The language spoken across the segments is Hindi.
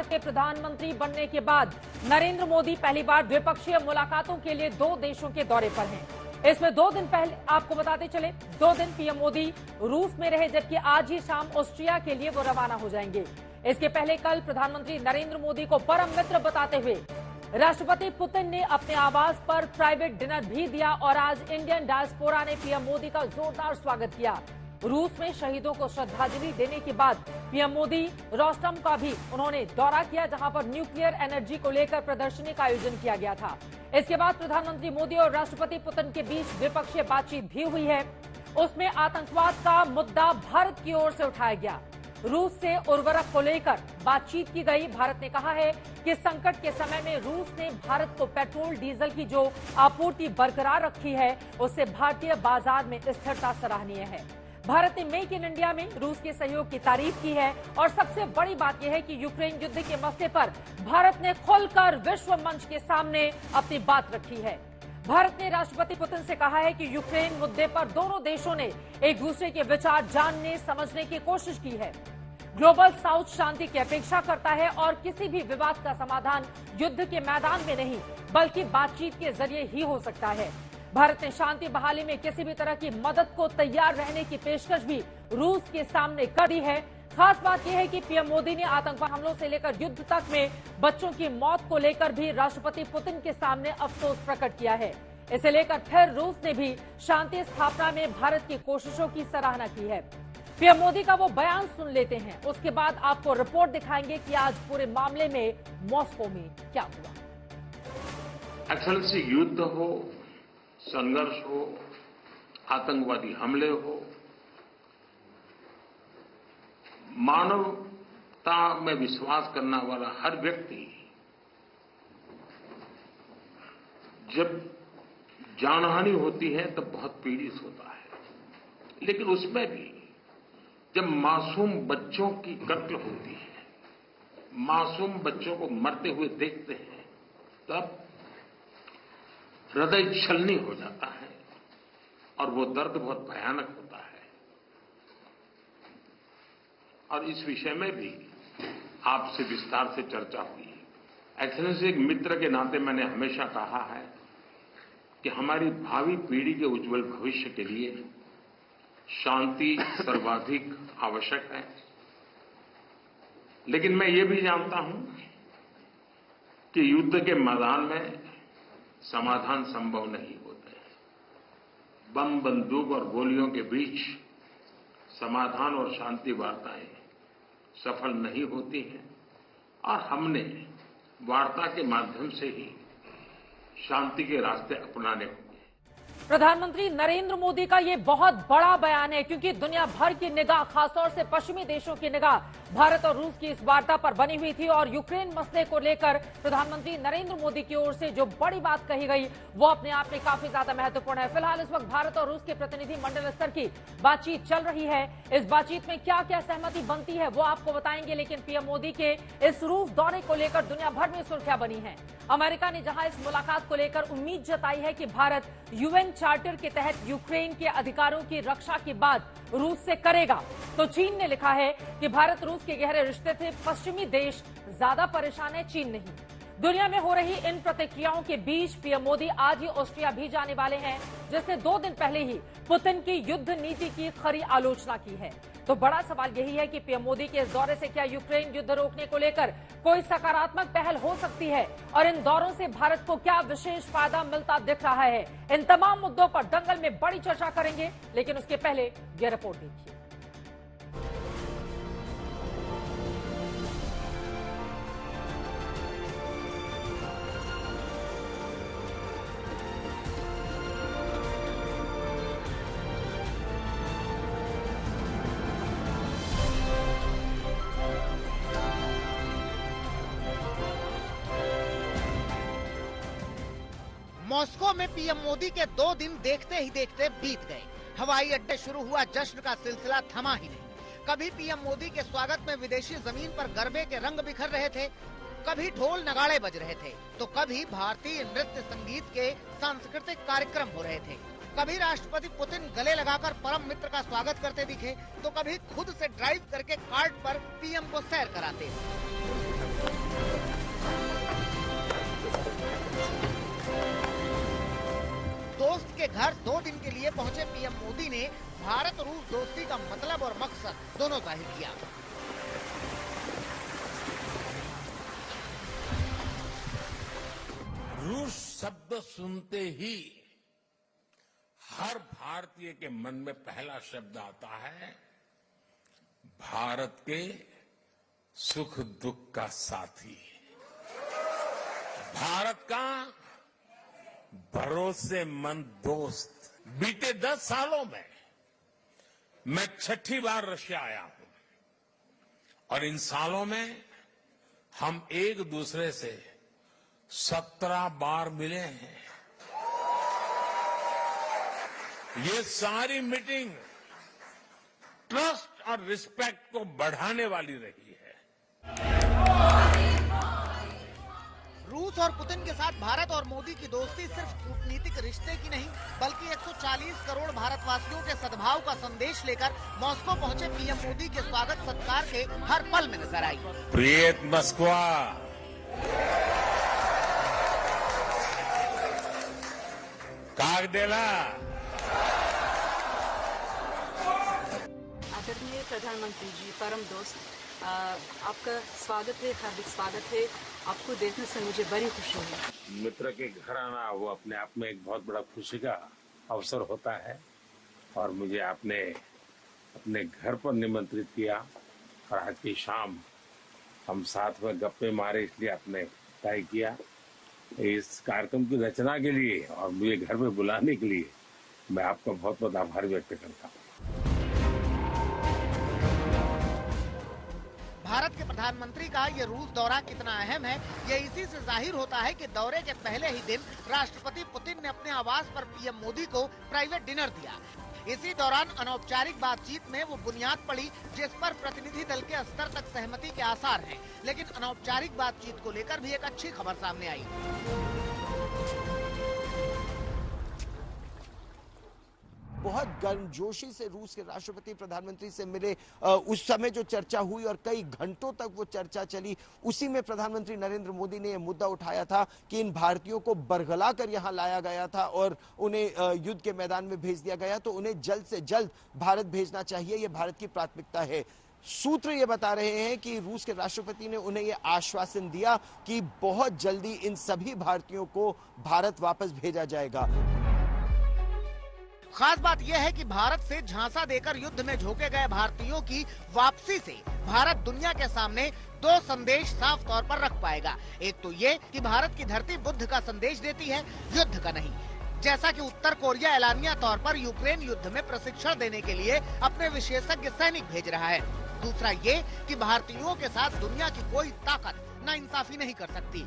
के प्रधानमंत्री बनने के बाद नरेंद्र मोदी पहली बार द्विपक्षीय मुलाकातों के लिए 2 देशों के दौरे पर हैं। इसमें 2 दिन पहले आपको बताते चले 2 दिन पीएम मोदी रूस में रहे, जबकि आज ही शाम ऑस्ट्रिया के लिए वो रवाना हो जाएंगे। इसके पहले कल प्रधानमंत्री नरेंद्र मोदी को परम मित्र बताते हुए राष्ट्रपति पुतिन ने अपने आवास पर प्राइवेट डिनर भी दिया और आज इंडियन डायस्पोरा ने पीएम मोदी का जोरदार स्वागत किया। रूस में शहीदों को श्रद्धांजलि देने के बाद पीएम मोदी रोस्टम का भी उन्होंने दौरा किया, जहां पर न्यूक्लियर एनर्जी को लेकर प्रदर्शनी का आयोजन किया गया था। इसके बाद प्रधानमंत्री मोदी और राष्ट्रपति पुतिन के बीच द्विपक्षीय बातचीत भी हुई है। उसमें आतंकवाद का मुद्दा भारत की ओर से उठाया गया। रूस से उर्वरक को लेकर बातचीत की गई। भारत ने कहा है कि संकट के समय में रूस ने भारत को पेट्रोल डीजल की जो आपूर्ति बरकरार रखी है, उससे भारतीय बाजार में स्थिरता सराहनीय है। भारत ने मेक इन इंडिया में रूस के सहयोग की तारीफ की है और सबसे बड़ी बात यह है कि यूक्रेन युद्ध के मसले पर भारत ने खुलकर विश्व मंच के सामने अपनी बात रखी है। भारत ने राष्ट्रपति पुतिन से कहा है कि यूक्रेन मुद्दे पर दोनों देशों ने एक दूसरे के विचार जानने समझने की कोशिश की है। ग्लोबल साउथ शांति की अपेक्षा करता है और किसी भी विवाद का समाधान युद्ध के मैदान में नहीं बल्कि बातचीत के जरिए ही हो सकता है। भारत ने शांति बहाली में किसी भी तरह की मदद को तैयार रहने की पेशकश भी रूस के सामने कर दी है। खास बात यह है कि पीएम मोदी ने आतंकवादी हमलों से लेकर युद्ध तक में बच्चों की मौत को लेकर भी राष्ट्रपति पुतिन के सामने अफसोस प्रकट किया है। इसे लेकर फिर रूस ने भी शांति स्थापना में भारत की कोशिशों की सराहना की है। पीएम मोदी का वो बयान सुन लेते हैं, उसके बाद आपको रिपोर्ट दिखाएंगे कि आज पूरे मामले में मॉस्को में क्या हुआ। एक्सेलेंसी, युद्ध हो, संघर्ष हो, आतंकवादी हमले हो, मानवता में विश्वास करने वाला हर व्यक्ति जब जानहानि होती है तब बहुत पीड़ित होता है। लेकिन उसमें भी जब मासूम बच्चों की कत्ल होती है, मासूम बच्चों को मरते हुए देखते हैं, तब हृदय छलनी हो जाता है और वो दर्द बहुत भयानक होता है। और इस विषय में भी आपसे विस्तार से चर्चा हुई है। एक्सेलेंसी, एक मित्र के नाते मैंने हमेशा कहा है कि हमारी भावी पीढ़ी के उज्जवल भविष्य के लिए शांति सर्वाधिक आवश्यक है। लेकिन मैं ये भी जानता हूं कि युद्ध के मैदान में समाधान संभव नहीं होते। बम, बंदूक और गोलियों के बीच समाधान और शांति वार्ताएं सफल नहीं होती हैं और हमने वार्ता के माध्यम से ही शांति के रास्ते अपनाने होंगे। प्रधानमंत्री नरेंद्र मोदी का ये बहुत बड़ा बयान है, क्योंकि दुनिया भर की निगाह, खासतौर से पश्चिमी देशों की निगाह भारत और रूस की इस वार्ता पर बनी हुई थी और यूक्रेन मसले को लेकर प्रधानमंत्री नरेंद्र मोदी की ओर से जो बड़ी बात कही गई वो अपने आप में काफी ज्यादा महत्वपूर्ण है। फिलहाल इस वक्त भारत और रूस के प्रतिनिधि मंडल स्तर की बातचीत चल रही है। इस बातचीत में क्या क्या सहमति बनती है वो आपको बताएंगे, लेकिन पीएम मोदी के इस रूस दौरे को लेकर दुनिया भर में सुर्खियां बनी है। अमेरिका ने जहां इस मुलाकात को लेकर उम्मीद जताई है कि भारत यूएन चार्टर के तहत यूक्रेन के अधिकारों की रक्षा की बात रूस से करेगा, तो चीन ने लिखा है कि भारत रूस के गहरे रिश्ते से पश्चिमी देश ज्यादा परेशान है, चीन नहीं। दुनिया में हो रही इन प्रतिक्रियाओं के बीच पीएम मोदी आज ही ऑस्ट्रिया भी जाने वाले हैं, जिसने 2 दिन पहले ही पुतिन की युद्ध नीति की खरी आलोचना की है। तो बड़ा सवाल यही है कि पीएम मोदी के इस दौरे से क्या यूक्रेन युद्ध रोकने को लेकर कोई सकारात्मक पहल हो सकती है और इन दौरों से भारत को क्या विशेष फायदा मिलता दिख रहा है। इन तमाम मुद्दों पर दंगल में बड़ी चर्चा करेंगे, लेकिन उसके पहले ये रिपोर्ट देखिए। मॉस्को में पीएम मोदी के 2 दिन देखते ही देखते बीत गए। हवाई अड्डे शुरू हुआ जश्न का सिलसिला थमा ही नहीं। कभी पीएम मोदी के स्वागत में विदेशी जमीन पर गरबे के रंग बिखर रहे थे, कभी ढोल नगाड़े बज रहे थे, तो कभी भारतीय नृत्य संगीत के सांस्कृतिक कार्यक्रम हो रहे थे। कभी राष्ट्रपति पुतिन गले लगाकर परम मित्र का स्वागत करते दिखे, तो कभी खुद से ड्राइव करके कार्ड पर पीएम को सैर कराते। घर 2 दिन के लिए पहुंचे पीएम मोदी ने भारत रूस दोस्ती का मतलब और मकसद दोनों जाहिर किया। रूस शब्द सुनते ही हर भारतीय के मन में पहला शब्द आता है भारत के सुख दुख का साथी, भारत का भरोसेमंद दोस्त। बीते 10 सालों में मैं 6ठी बार रशिया आया हूं और इन सालों में हम एक दूसरे से 17 बार मिले हैं। ये सारी मीटिंग ट्रस्ट और रिस्पेक्ट को बढ़ाने वाली रही है। रूस और पुतिन के साथ भारत और मोदी की दोस्ती सिर्फ कूटनीतिक रिश्ते की नहीं बल्कि 140 करोड़ भारतवासियों के सद्भाव का संदेश लेकर मॉस्को पहुंचे पीएम मोदी के स्वागत सत्कार के हर पल में नजर आई। प्रियत मॉस्को, कागदेला। आदरणीय प्रधानमंत्री जी, परम दोस्त, आपका स्वागत है, हार्दिक स्वागत है। आपको देखने से मुझे बड़ी खुशी है। मित्र के घर आना वो अपने आप में एक बहुत बड़ा खुशी का अवसर होता है और मुझे आपने अपने घर पर निमंत्रित किया और आज की शाम हम साथ में गप्पे मारे, इसलिए आपने तय किया। इस कार्यक्रम की रचना के लिए और मुझे घर में बुलाने के लिए मैं आपका बहुत बहुत आभार व्यक्त करता हूँ। भारत के प्रधानमंत्री का ये रूस दौरा कितना अहम है, ये इसी से जाहिर होता है कि दौरे के पहले ही दिन राष्ट्रपति पुतिन ने अपने आवास पर पीएम मोदी को प्राइवेट डिनर दिया। इसी दौरान अनौपचारिक बातचीत में वो बुनियाद पड़ी जिस पर प्रतिनिधि दल के स्तर तक सहमति के आसार हैं। लेकिन अनौपचारिक बातचीत को लेकर भी एक अच्छी खबर सामने आई। बहुत गर्मजोशी से रूस के राष्ट्रपति प्रधानमंत्री से मिले। उस समय जो चर्चा हुई और कई घंटों तक वो चर्चा चली, उसी में प्रधानमंत्री नरेंद्र मोदी ने यह मुद्दा उठाया था कि इन भारतीयों को बरगला कर यहां लाया गया था और उन्हें युद्ध के मैदान में भेज दिया गया, तो उन्हें जल्द से जल्द भारत भेजना चाहिए, ये भारत की प्राथमिकता है। सूत्र ये बता रहे हैं कि रूस के राष्ट्रपति ने उन्हें यह आश्वासन दिया कि बहुत जल्दी इन सभी भारतीयों को भारत वापस भेजा जाएगा। खास बात यह है कि भारत से झांसा देकर युद्ध में झोंके गए भारतीयों की वापसी से भारत दुनिया के सामने 2 संदेश साफ तौर पर रख पाएगा। एक तो ये कि भारत की धरती बुद्ध का संदेश देती है, युद्ध का नहीं। जैसा कि उत्तर कोरिया एलानिया तौर पर यूक्रेन युद्ध में प्रशिक्षण देने के लिए अपने विशेषज्ञ सैनिक भेज रहा है। दूसरा ये कि भारतीयों के साथ दुनिया की कोई ताकत नाइंसाफी नहीं कर सकती।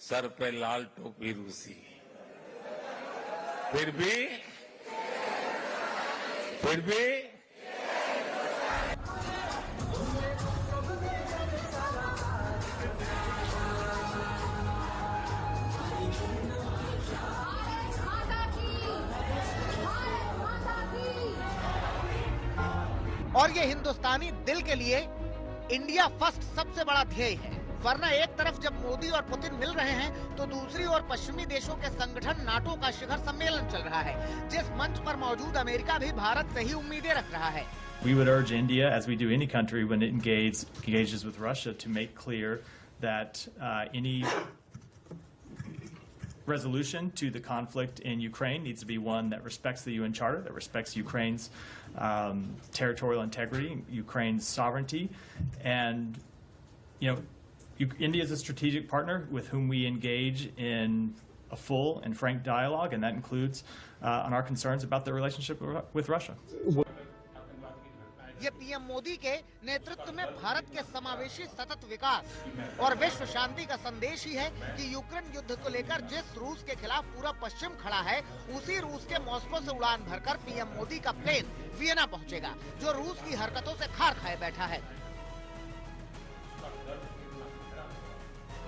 सर पे लाल टोपी रूसी, फिर भी और ये हिंदुस्तानी दिल के लिए इंडिया फर्स्ट सबसे बड़ा ध्येय है। वरना एक तरफ जब मोदी और पुतिन मिल रहे हैं तो दूसरी ओर पश्चिमी देशों के संगठन नाटो का शिखर सम्मेलन चल रहा है, जिस मंच पर मौजूद अमेरिका भी भारत से ही उम्मीदें रख रहा है। We would urge India, as we do any country when it engages with Russia, to make clear that any resolution to the conflict in Ukraine needs to be one that respects the UN Charter, that respects Ukraine's territorial integrity, Ukraine's sovereignty, and India is a strategic partner with whom we engage in a full and frank dialogue, and that includes on our concerns about the relationship with Russia. ये पीएम मोदी के नेतृत्व में भारत के समावेशी सतत विकास और विश्व शांति का संदेश ही है कि यूक्रेन युद्ध को लेकर जिस रूस के खिलाफ पूरा पश्चिम खड़ा है, उसी रूस के मॉस्को से उड़ान भरकर पीएम मोदी का प्लेन वियना पहुंचेगा, जो रूस की हरकतों से खार खाए बैठा है।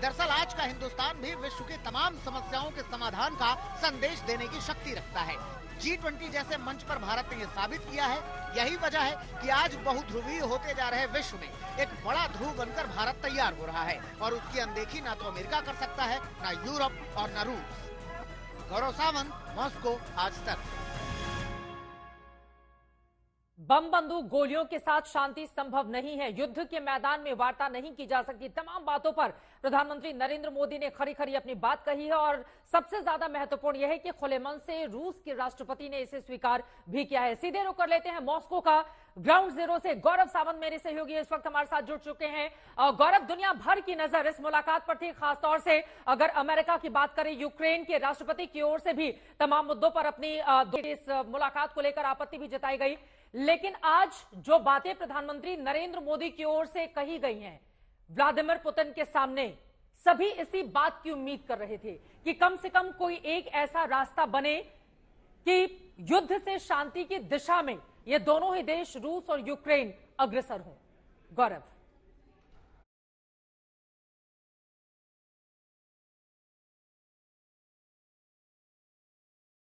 दरअसल आज का हिंदुस्तान भी विश्व की तमाम समस्याओं के समाधान का संदेश देने की शक्ति रखता है। G20 जैसे मंच पर भारत ने ये साबित किया है। यही वजह है कि आज बहुध्रुवीय होते जा रहे विश्व में एक बड़ा ध्रुव बनकर भारत तैयार हो रहा है और उसकी अनदेखी ना तो अमेरिका कर सकता है, ना यूरोप और ना रूस। गौरव सावंत, मॉस्को, आज तक। बम बंदूक गोलियों के साथ शांति संभव नहीं है। युद्ध के मैदान में वार्ता नहीं की जा सकती। तमाम बातों पर प्रधानमंत्री नरेंद्र मोदी ने खरी खरी अपनी बात कही है और सबसे ज्यादा महत्वपूर्ण यह है कि खुले मन से रूस के राष्ट्रपति ने इसे स्वीकार भी किया है। सीधे रुख कर लेते हैं मॉस्को का ग्राउंड जीरो से। गौरव सावंत मेरे सहयोगी इस वक्त हमारे साथ जुड़ चुके हैं। गौरव, दुनिया भर की नजर इस मुलाकात पर थी, खासतौर से अगर अमेरिका की बात करें, यूक्रेन के राष्ट्रपति की ओर से भी तमाम मुद्दों पर अपनी इस मुलाकात को लेकर आपत्ति भी जताई गई। लेकिन आज जो बातें प्रधानमंत्री नरेंद्र मोदी की ओर से कही गई हैं व्लादिमीर पुतिन के सामने, सभी इसी बात की उम्मीद कर रहे थे कि कम से कम कोई एक ऐसा रास्ता बने कि युद्ध से शांति की दिशा में ये दोनों ही देश रूस और यूक्रेन अग्रसर हों। गौरव।